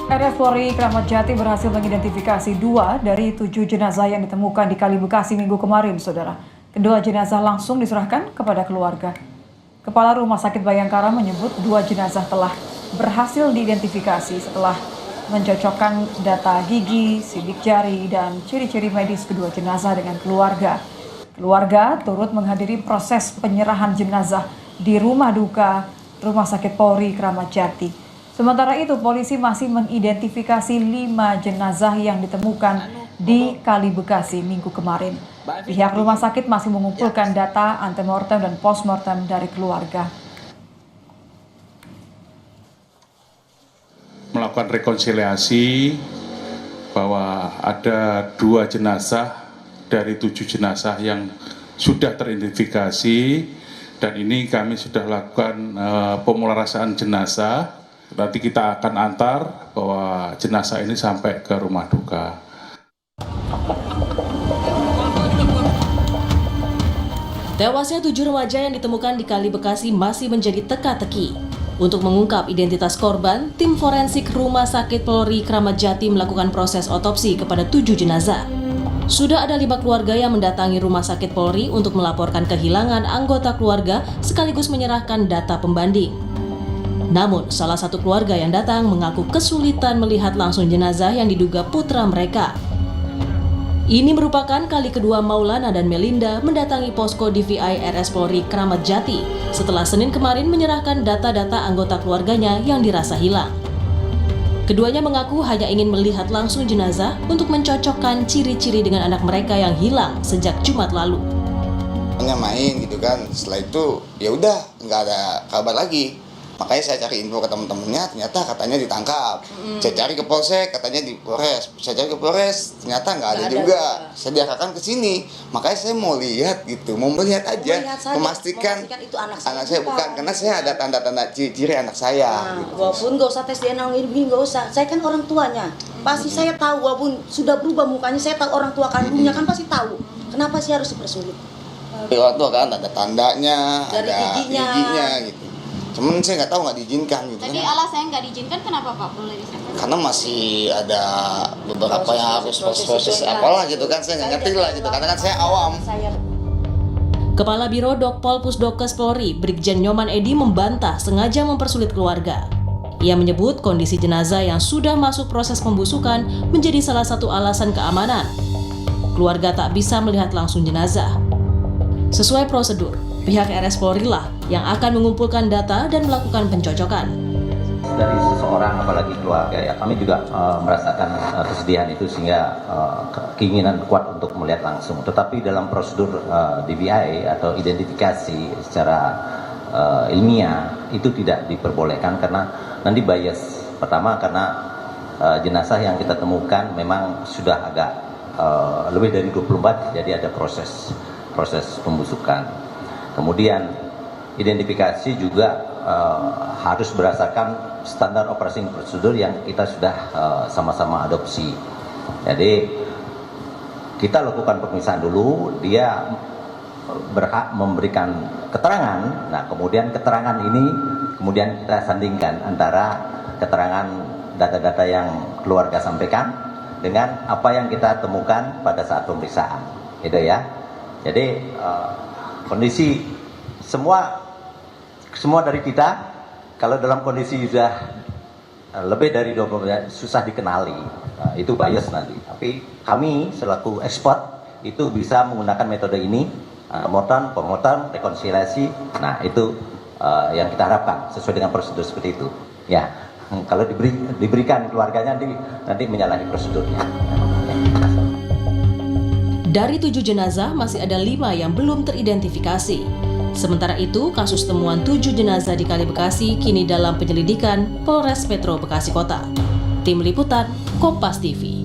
RS Polri Kramat Jati berhasil mengidentifikasi 2 dari 7 jenazah yang ditemukan di Kali Bekasi Minggu kemarin, Saudara. Kedua jenazah langsung diserahkan kepada keluarga. Kepala Rumah Sakit Bayangkara menyebut 2 jenazah telah berhasil diidentifikasi setelah mencocokkan data gigi, sidik jari, dan ciri-ciri medis kedua jenazah dengan keluarga. Keluarga turut menghadiri proses penyerahan jenazah di rumah duka Rumah Sakit Polri Kramat Jati. Sementara itu, polisi masih mengidentifikasi 5 jenazah yang ditemukan di Kali Bekasi Minggu kemarin. Pihak rumah sakit masih mengumpulkan data antemortem dan postmortem dari keluarga. Melakukan rekonsiliasi bahwa ada 2 jenazah dari 7 jenazah yang sudah teridentifikasi, dan ini kami sudah lakukan pemularasaan jenazah. Nanti kita akan antar bahwa jenazah ini sampai ke rumah duka. Tewasnya 7 remaja yang ditemukan di Kali Bekasi masih menjadi teka-teki. Untuk mengungkap identitas korban, tim forensik Rumah Sakit Polri Kramat Jati melakukan proses otopsi kepada 7 jenazah. Sudah ada 5 keluarga yang mendatangi Rumah Sakit Polri untuk melaporkan kehilangan anggota keluarga sekaligus menyerahkan data pembanding. Namun, salah satu keluarga yang datang mengaku kesulitan melihat langsung jenazah yang diduga putra mereka. Ini merupakan kali kedua Maulana dan Melinda mendatangi posko DVI RS Polri Kramat Jati setelah Senin kemarin menyerahkan data-data anggota keluarganya yang dirasa hilang. Keduanya mengaku hanya ingin melihat langsung jenazah untuk mencocokkan ciri-ciri dengan anak mereka yang hilang sejak Jumat lalu. Hanya main gitu kan, setelah itu ya udah nggak ada kabar lagi. Makanya saya cari info ke teman-temannya, ternyata katanya ditangkap. Saya cari ke Polsek, katanya di Polres. Saya cari ke Polres, ternyata nggak ada juga. Saya diarahkan ke sini. Makanya saya mau lihat gitu, mau melihat aja, memastikan itu anak saya bukan, karena saya ada tanda-tanda ciri anak saya. Gitu. Walaupun nggak usah tes DNA begini, nggak usah. Saya kan orang tuanya, pasti saya tahu. Walaupun sudah berubah mukanya, saya tahu orang tua kandungnya kan pasti tahu. Kenapa sih harus dipersulit? Orang tua kan ada tandanya, dari ada giginya gitu. Cuman saya nggak tahu, nggak diizinkan gitu. Tadi alasannya nggak diizinkan kenapa Pak? Boleh disampaikan? Karena masih ada beberapa yang harus proses apalah gitu kan, saya nggak ngerti lah gitu, karena kan saya awam. Kepala Biro Dokpol Pusdokes Polri, Brigjen Nyoman Edi membantah sengaja mempersulit keluarga. Ia menyebut kondisi jenazah yang sudah masuk proses pembusukan menjadi salah satu alasan keamanan. Keluarga tak bisa melihat langsung jenazah. Sesuai prosedur, pihak RS Polri lah yang akan mengumpulkan data dan melakukan pencocokan. Dari seseorang, apalagi keluarga, ya kami juga merasakan kesedihan itu sehingga keinginan kuat untuk melihat langsung. Tetapi dalam prosedur DVI atau identifikasi secara ilmiah itu tidak diperbolehkan karena nanti bias. Pertama karena jenazah yang kita temukan memang sudah agak lebih dari 24, jadi ada proses pembusukan. Kemudian identifikasi juga harus berdasarkan standar operating prosedur yang kita sudah sama-sama adopsi. Jadi kita lakukan pemeriksaan dulu, dia berhak memberikan keterangan. Nah, kemudian keterangan ini kemudian kita sandingkan antara keterangan data-data yang keluarga sampaikan dengan apa yang kita temukan pada saat pemeriksaan. Gitu ya. Jadi kondisi semua dari kita kalau dalam kondisi sudah lebih dari 20 susah dikenali, itu bias nanti. Tapi kami selaku ekspert itu bisa menggunakan metode ini, pemoton, rekonsiliasi. Nah itu yang kita harapkan sesuai dengan prosedur seperti itu. Ya, kalau diberikan keluarganya nanti menyalahi prosedurnya. Dari 7 jenazah masih ada 5 yang belum teridentifikasi. Sementara itu, kasus temuan 7 jenazah di Kali Bekasi kini dalam penyelidikan Polres Metro Bekasi Kota. Tim Liputan, Kompas TV.